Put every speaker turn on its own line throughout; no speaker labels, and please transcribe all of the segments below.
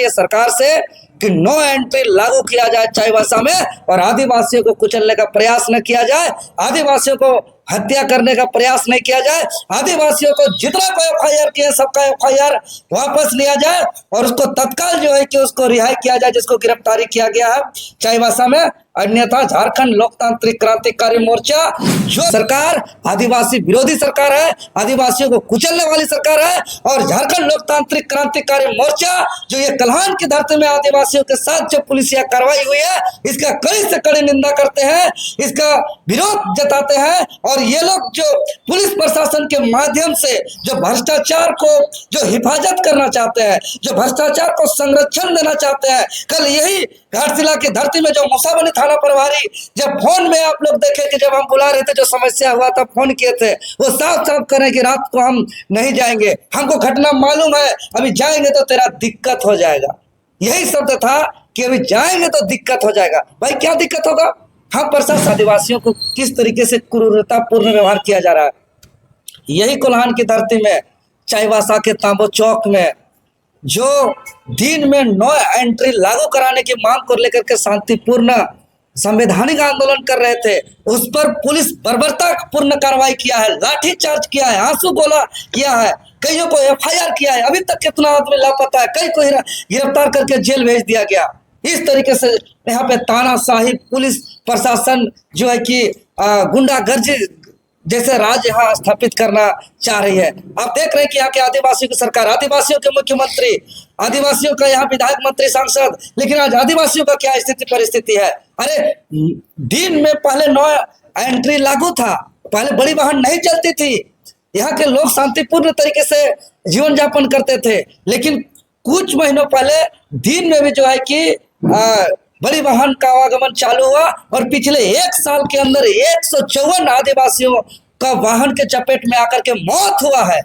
ये सरकार से कि नो एंट्री लागू किया जाए चाईबासा में और आदिवासियों को कुचलने का प्रयास न किया जाए, आदिवासियों को हत्या करने का प्रयास नहीं किया जाए, आदिवासियों को जितना कोई एफआईआर किया सबका एफआईआर वापस लिया जाए और उसको तत्काल जो है कि उसको रिहाई किया जाए जिसको गिरफ्तारी किया गया है चाईबासा में। अन्यथा झारखंड लोकतांत्रिक क्रांतिकारी मोर्चा जो सरकार आदिवासी विरोधी सरकार है, आदिवासियों को कुचलने वाली सरकार है, और झारखंड लोकतांत्रिक क्रांतिकारी मोर्चा जो ये कल्हान की धरती में आदिवासियों के साथ जो पुलिसिया कार्रवाई हुई है इसका कड़ी से कड़ी निंदा करते हैं, इसका विरोध जताते हैं। और ये लोग जो पुलिस प्रशासन के माध्यम से जो भ्रष्टाचार को जो हिफाजत करना चाहते हैं, जो भ्रष्टाचार को संरक्षण देना चाहते हैं, कल यही घाटशिला की धरती में जो मुसाबनी थाना प्रभारी जब फोन में आप लोग देखे कि जब हम बुला रहे थे जो समस्या हुआ था फोन किए थे, वो साफ साफ करें कि रात को हम नहीं जाएंगे, हमको घटना मालूम है, अभी जाएंगे तो तेरा दिक्कत हो जाएगा। यही शब्द था कि अभी जाएंगे तो दिक्कत हो जाएगा। भाई क्या दिक्कत होगा? हम प्रशासन आदिवासियों को किस तरीके से क्रूरतापूर्ण व्यवहार किया जा रहा है। यही कोल्हान की धरती में चाईबासा के तांबो चौक में जो दिन में नो एंट्री लागू कराने की मांग को लेकर के शांतिपूर्ण संवैधानिक आंदोलन कर रहे थे, उस पर पुलिस बर्बरतापूर्ण कार्रवाई किया है, लाठीचार्ज किया है, आंसू गोला किया है, कईयों को एफआईआर किया है। अभी तक कितना आदमी लापता है, कई को गिरफ्तार करके जेल भेज दिया गया। इस तरीके से यहाँ पे तानाशाही पुलिस प्रशासन जो है कि गुंडागर्दी जैसे राज यहाँ स्थापित करना चाह रही है। आप देख रहे हैं कि यहाँ के आदिवासियों की सरकार, आदिवासियों के मुख्यमंत्री, आदिवासियों का यहाँ विधायक मंत्री सांसद, लेकिन आज आदिवासियों का क्या स्थिति परिस्थिति है। अरे दिन में पहले नो एंट्री लागू था, पहले बड़ी वाहन नहीं चलती थी, यहाँ के लोग शांतिपूर्ण तरीके से जीवन यापन करते थे, लेकिन कुछ महीनों पहले दिन में भी जो है कि बड़ी वाहन का आवागमन चालू हुआ और पिछले एक साल के अंदर 154 आदिवासियों का वाहन के चपेट में आकर के मौत हुआ है।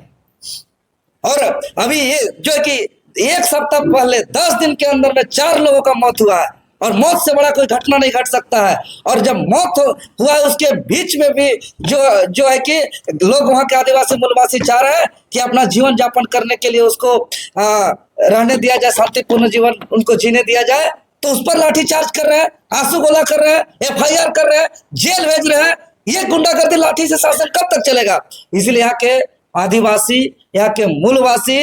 और अभी ये जो है कि एक सप्ताह पहले 10 दिन के अंदर में 4 लोगों का मौत हुआ है और मौत से बड़ा कोई घटना नहीं घट सकता है। और जब मौत हुआ है उसके बीच में भी जो है कि लोग वहाँ के आदिवासी मूलवासी चाह रहे हैं कि अपना जीवन यापन करने के लिए उसको रहने दिया जाए, शांतिपूर्ण जीवन उनको जीने दिया जाए, तो उस पर लाठीचार्ज कर रहे हैं, आंसू गोला कर रहे हैं, एफआईआर कर रहे हैं, जेल भेज रहे हैं। ये गुंडागर्दी लाठी से शासन कब तक चलेगा? इसलिए यहाँ के आदिवासी, यहाँ के मूलवासी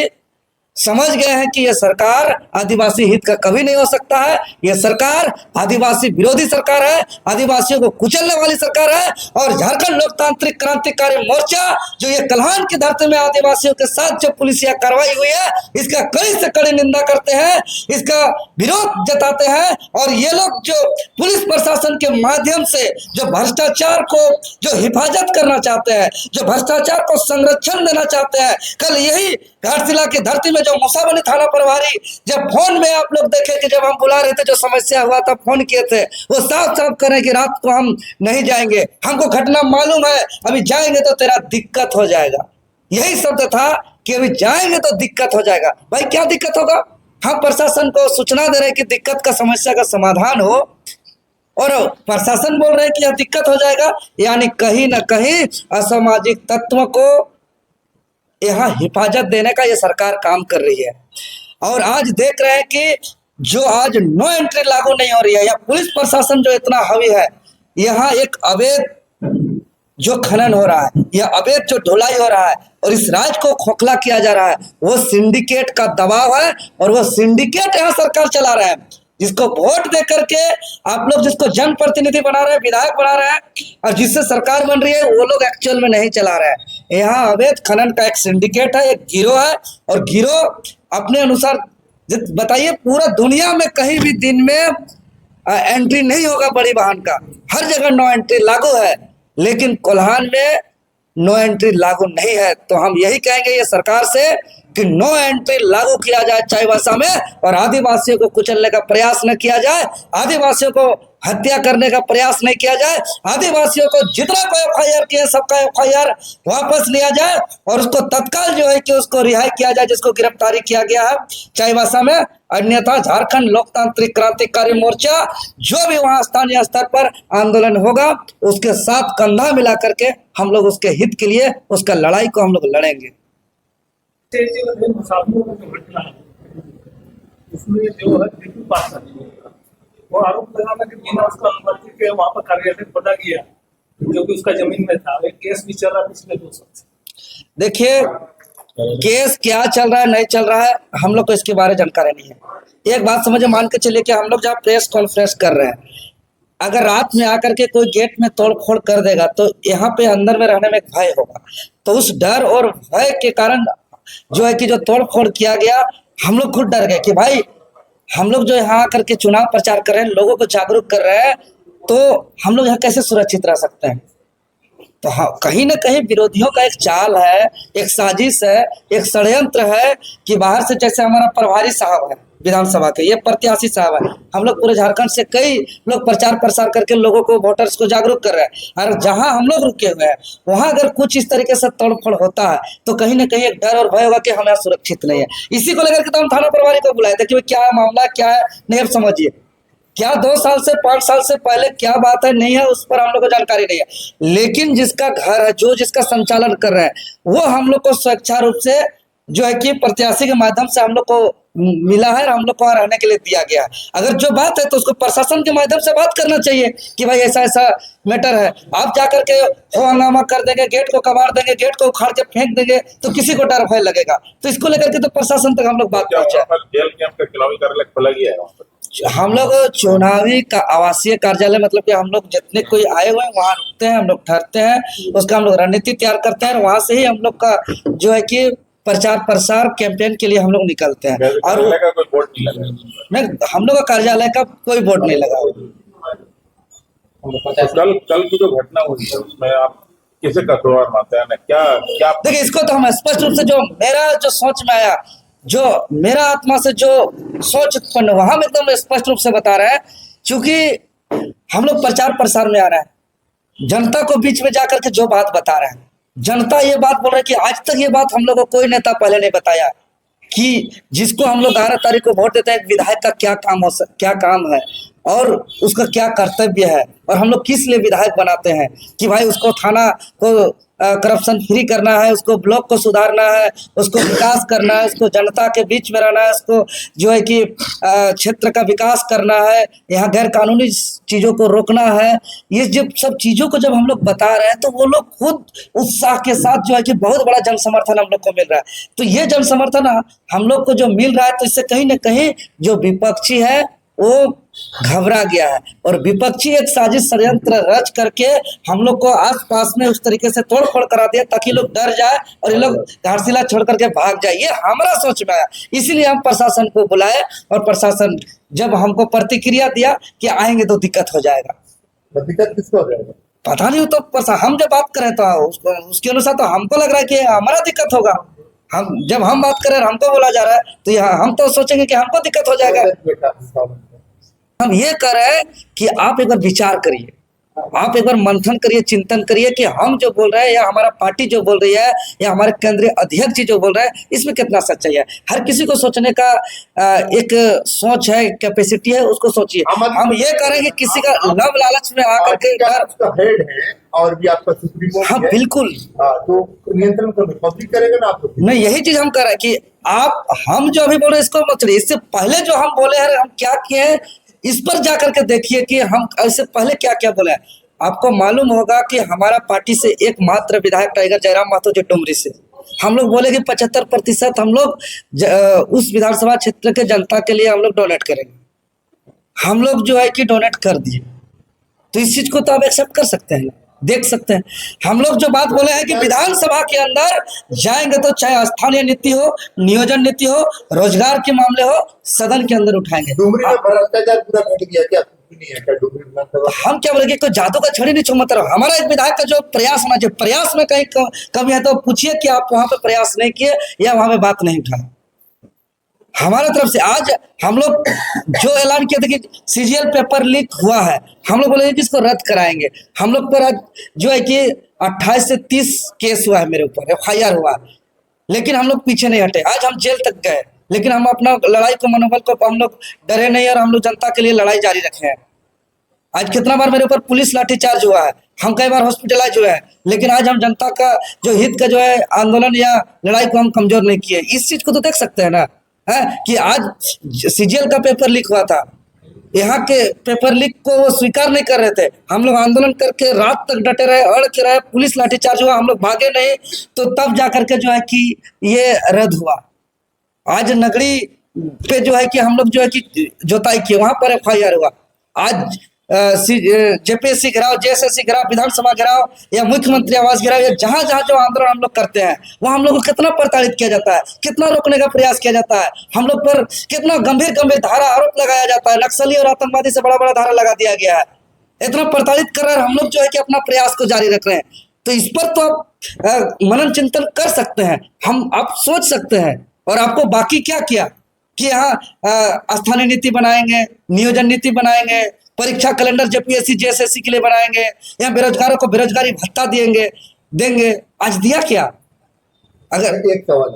समझ गए हैं कि यह सरकार आदिवासी हित का कभी नहीं हो सकता है। यह सरकार आदिवासी विरोधी सरकार है, आदिवासियों को कुचलने वाली सरकार है। और झारखंड लोकतांत्रिक क्रांतिकारी मोर्चा जो ये कल्हान की धरती में आदिवासियों के साथ जो पुलिसिया कार्रवाई हुई है इसका कड़ी से कड़ी निंदा करते हैं, इसका विरोध जताते हैं। और ये लोग जो पुलिस प्रशासन के माध्यम से जो भ्रष्टाचार को जो हिफाजत करना चाहते हैं, जो भ्रष्टाचार को संरक्षण देना चाहते हैं, कल यही घाटशिला की धरती में जो मुसाबनी थाना प्रभारी जब फोन में आप लोग देखे कि जब हम बुला रहे थे जो समस्या हुआ था फोन किए थे, वो साफ साफ करें कि रात को हम नहीं जाएंगे, हमको घटना मालूम है, अभी जाएंगे तो तेरा दिक्कत हो जाएगा। यही शब्द था कि अभी जाएंगे तो दिक्कत हो जाएगा। भाई क्या दिक्कत होगा? हम प्रशासन को सूचना दे रहे हैं कि दिक्कत का समस्या का समाधान हो और प्रशासन बोल रहे हैं कि यह दिक्कत हो जाएगा, यानी कहीं ना कहीं असामाजिक तत्व को यहाँ हिफाजत देने का ये सरकार काम कर रही है। और आज देख रहे हैं कि जो आज नो एंट्री लागू नहीं हो रही है, या पुलिस प्रशासन जो इतना हावी है, यहाँ एक अवैध जो खनन हो रहा है, यह अवैध जो ढुलाई हो रहा है और इस राज्य को खोखला किया जा रहा है, वो सिंडिकेट का दबाव है और वो सिंडिकेट यहाँ सरकार चला रहा है। जिसको वोट दे करके आप लोग जिसको जनप्रतिनिधि बना रहे हैं, विधायक बना रहे हैं, और जिससे सरकार बन रही है, वो लोग एक्चुअल में नहीं चला रहे हैं। यहाँ अवैध खनन का एक सिंडिकेट है, एक गिरोह है, और गिरोह अपने अनुसार बताइए पूरा दुनिया में कहीं भी दिन में एंट्री नहीं होगा बड़ी वाहन का, हर जगह नो एंट्री लागू है, लेकिन कोल्हान में नो एंट्री लागू नहीं है। तो हम यही कहेंगे ये सरकार से कि नो एंट्री लागू किया जाए चाईबासा में और आदिवासियों को कुचलने का प्रयास न किया जाए, आदिवासियों को हत्या करने का प्रयास नहीं किया जाए, आदिवासियों को जितना कोई एफआईआर किया सबका एफआईआर वापस लिया जाए और उसको तत्काल जो है कि उसको रिहाई किया जाए जिसको गिरफ्तारी किया गया है चाईबासा में। अन्यथा झारखंड लोकतांत्रिक क्रांतिकारी मोर्चा जो भी वहां स्थानीय स्तर पर आंदोलन होगा उसके साथ कंधा मिला करके हम लोग उसके हित के लिए उसका लड़ाई को हम लोग लड़ेंगे।
उसमें जो है दीपू पासवान वो आरोप लगा था कि बिना उसका अनुमति के वहां पर कार्यालय बना गया, क्योंकि उसका जमीन में था। एक केस भी चल रहा है पिछले 2 साल से।
देखिए, केस क्या चल रहा है नहीं चल रहा है हम लोग को इसके बारे में जानकारी नहीं है। एक बात समझे, मान के चलिए कि हम लोग जहाँ प्रेस कॉन्फ्रेंस कर रहे हैं, अगर रात में आकर के कोई गेट में तोड़ फोड़ कर देगा तो यहाँ पे अंदर में रहने में एक भय होगा। तो उस डर और भय के कारण जो है कि जो तोड़ फोड़ किया गया, हम लोग खुद डर गए कि भाई हम लोग जो यहाँ आकर के चुनाव प्रचार कर रहे हैं, लोगों को जागरूक कर रहे हैं, तो हम लोग यहाँ कैसे सुरक्षित रह सकते हैं। तो हाँ, कहीं ना कहीं विरोधियों का एक चाल है, एक साजिश है, एक षड्यंत्र है कि बाहर से, जैसे हमारा प्रभारी साहब है विधानसभा के, ये प्रत्याशी साहब है, हम लोग पूरे झारखंड से कई लोग प्रचार प्रसार करके लोगों को, वोटर्स को जागरूक कर रहे हैं। और जहां हम लोग रुके हुए हैं वहां अगर कुछ इस तरीके से तोड़फोड़ होता है तो कहीं ना कहीं एक डर और भय होगा कि हम यहाँ सुरक्षित नहीं है। इसी को लेकर के तो हम थाना प्रभारी को बुलाए थे कि क्या मामला क्या है, नहीं अब समझिए। क्या 2 साल से 5 साल से पहले क्या बात है नहीं है उस पर हम लोग को जानकारी नहीं है, लेकिन जिसका घर है, जो जिसका संचालन कर रहे हैं, वो हम लोग को स्वेच्छा रूप से जो है कि प्रत्याशी के माध्यम से हम लोग को मिला है और हम लोग को वहाँ रहने के लिए दिया गया है। अगर जो बात है तो उसको प्रशासन के माध्यम से बात करना चाहिए कि भाई ऐसा ऐसा मैटर है। आप जाकर के हो हंगामा कर देंगे, गेट को कबाड़ देंगे, गेट को उखाड़ के फेंक देंगे तो किसी को डर भय लगेगा। तो इसको लेकर के तो प्रशासन तक हम लोग बात पहुंचे।
जेल कैंप का चुनावी कार्यालय खोला गया है वहाँ पर।
हम लोग चुनावी का आवासीय कार्यालय, मतलब कि हम लोग जितने कोई आए हुए हैं वहाँ रुकते हैं, हम लोग ठहरते हैं, उसका हम लोग रणनीति तैयार करते हैं, वहाँ से ही हम लोग का जो है कि प्रचार प्रसार कैंपेन के लिए हम लोग निकलते हैं। और
का कोई बोर्ड नहीं लगा
नहीं, हम लोग का कार्यालय का कोई बोर्ड नहीं लगा।
तो कल की जो घटना हुई है उसमें आप किसे कसूरवार मानते हैं, क्या क्या?
देखिए, इसको तो हम स्पष्ट रूप से, जो मेरा जो सोच में आया, जो मेरा आत्मा से जो सोच उत्पन्न हुआ, हम एकदम स्पष्ट रूप से बता रहे हैं। क्योंकि हम लोग प्रचार प्रसार में आ रहे हैं, जनता को बीच में जाकर के जो बात बता रहे हैं, जनता ये बात बोल रही है कि आज तक ये बात हम लोग को कोई नेता पहले नहीं बताया कि जिसको हम लोग 11 तारीख को वोट देते हैं, एक विधायक का क्या काम है और उसका क्या कर्तव्य है, और हम लोग किस लिए विधायक बनाते हैं कि भाई उसको थाना को करप्शन फ्री करना है, उसको ब्लॉक को सुधारना है, उसको विकास करना है, उसको जनता के बीच में रहना है, उसको जो है कि क्षेत्र का विकास करना है, यहाँ गैर कानूनी चीज़ों को रोकना है। ये जब सब चीज़ों को जब हम लोग बता रहे हैं तो वो लोग खुद उत्साह के साथ जो है कि बहुत बड़ा जन समर्थन हम लोग को मिल रहा है। तो ये जन समर्थन हम लोग को जो मिल रहा है, तो इससे कहीं ना कहीं जो विपक्षी है वो घबरा गया है, और विपक्षी एक साजिश षड्यंत्र रच करके हम लोग को आस पास में उस तरीके से तोड़ फोड़ करा दिया ताकि लोग डर जाए और ये लोग घाटशिला छोड़ करके भाग जाए। ये हमारा सोच में आया, इसीलिए हम प्रशासन को बुलाए, और प्रशासन जब हमको प्रतिक्रिया दिया कि आएंगे तो दिक्कत हो जाएगा।
दिक्कत किसको हो जाएगा
पता नहीं, तो हम जब बात करें तो उसके अनुसार तो हमको लग रहा है कि हमारा दिक्कत होगा। जब हम बात करें हमको बोला जा रहा है तो यहाँ हम तो सोचेंगे कि हमको दिक्कत हो जाएगा। हम ये कह रहे हैं कि आप एक बार विचार करिए, आप एक बार मंथन करिए, चिंतन करिए कि हम जो बोल रहे हैं या हमारा पार्टी जो बोल रही है या हमारे केंद्रीय अध्यक्ष जी जो बोल रहे हैं, इसमें कितना सच्चाई है। हर किसी को सोचने का एक सोच है, कैपेसिटी है, उसको सोचिए। हम ये करेंगे किसी का लव लालच में आकर के
हेड है और भी आपका सुप्रीम।
हाँ बिल्कुल,
तो नियंत्रण पब्लिक करेगा ना आप।
नहीं, यही चीज हम कर रहे हैं कि हम जो अभी बोल रहे हैं इसको मत चलिए, इससे पहले जो हम बोले हैं, हम क्या किए हैं इस पर जाकर के देखिए कि हम इससे पहले क्या क्या बोले हैं। आपको मालूम होगा कि हमारा पार्टी से एकमात्र विधायक टाइगर जयराम महतो जो डुमरी से, हम लोग बोले कि 75% हम लोग उस विधानसभा क्षेत्र के जनता के लिए हम लोग डोनेट करेंगे। हम लोग जो है कि डोनेट कर दिए, तो इस चीज को तो आप एक्सेप्ट कर सकते हैं, देख सकते हैं। हम लोग जो बात बोले हैं कि विधानसभा के अंदर जाएंगे तो चाहे स्थानीय नीति हो, नियोजन नीति हो, रोजगार के मामले हो, सदन के अंदर उठाएंगे।
डुमरी में भ्रष्टाचार पूरा घट गया क्या? नहीं है क्या डुमरी में?
हम क्या बोलेंगे, कोई जादू का छड़ी नहीं चुमत रहो। हमारा एक विधायक का जो प्रयास होना चाहिए, प्रयास में कहीं कमी है तो पूछिए कि आप वहां पे प्रयास नहीं किए या वहां पे बात नहीं उठाए। हमारे तरफ से आज हम लोग जो ऐलान किया था कि सीजीएल पेपर लीक हुआ है, हम लोग बोले कि इसको रद्द कराएंगे। हम लोग पर आज जो है कि 28 से 30 केस हुआ है, मेरे ऊपर FIR हुआ, लेकिन हम लोग पीछे नहीं हटे। आज हम जेल तक गए, लेकिन हम अपना लड़ाई को, मनोबल को हम लोग डरे नहीं, और हम लोग जनता के लिए लड़ाई जारी रखे हैं। आज कितना बार मेरे ऊपर पुलिस लाठीचार्ज हुआ है, हम कई बार हॉस्पिटलाइज हुए हैं, लेकिन आज हम जनता का जो हित का जो है आंदोलन या लड़ाई को हम कमजोर नहीं किए। इस चीज को तो देख सकते हैं ना। है कि आज सीजीएल का पेपर लीक हुआ था, यहाँ के पेपर लीक को वो स्वीकार नहीं कर रहे थे। हम लोग आंदोलन करके रात तक डटे रहे, अड़ के रहे, पुलिस लाठीचार्ज हुआ, हम लोग भागे नहीं, तो तब जा करके जो है कि ये रद्द हुआ। आज नगरी पे जो है कि हम लोग जो है कि जोताई किए, वहां पर FIR हुआ। आज जेपीएससी गिराओ, जेएसएससी गिराओ, विधानसभा गिराओ या मुख्यमंत्री आवास गिराओ, या जहां जहां जो आंदोलन हम लोग करते हैं वहां हम लोग को कितना प्रताड़ित किया जाता है, कितना रोकने का प्रयास किया जाता है, हम लोग पर कितना गंभीर गंभीर धारा आरोप लगाया जाता है, नक्सली और आतंकवादी से बड़ा बड़ा धारा लगा दिया गया है। इतना प्रताड़ित कर रहे हैं, हम लोग जो है कि अपना प्रयास को जारी रख रहे हैं। तो इस पर तो आप मनन चिंतन कर सकते हैं, आप सोच सकते हैं। और आपको बाकी क्या किया कि यहाँ स्थानीय नीति बनाएंगे, नियोजन नीति बनाएंगे, परीक्षा कैलेंडर जेपीएससी जेएसएससी के लिए बनाएंगे, या बेरोजगारों को बेरोजगारी भत्ता देंगे। आज दिया क्या? अगर
एक सवाल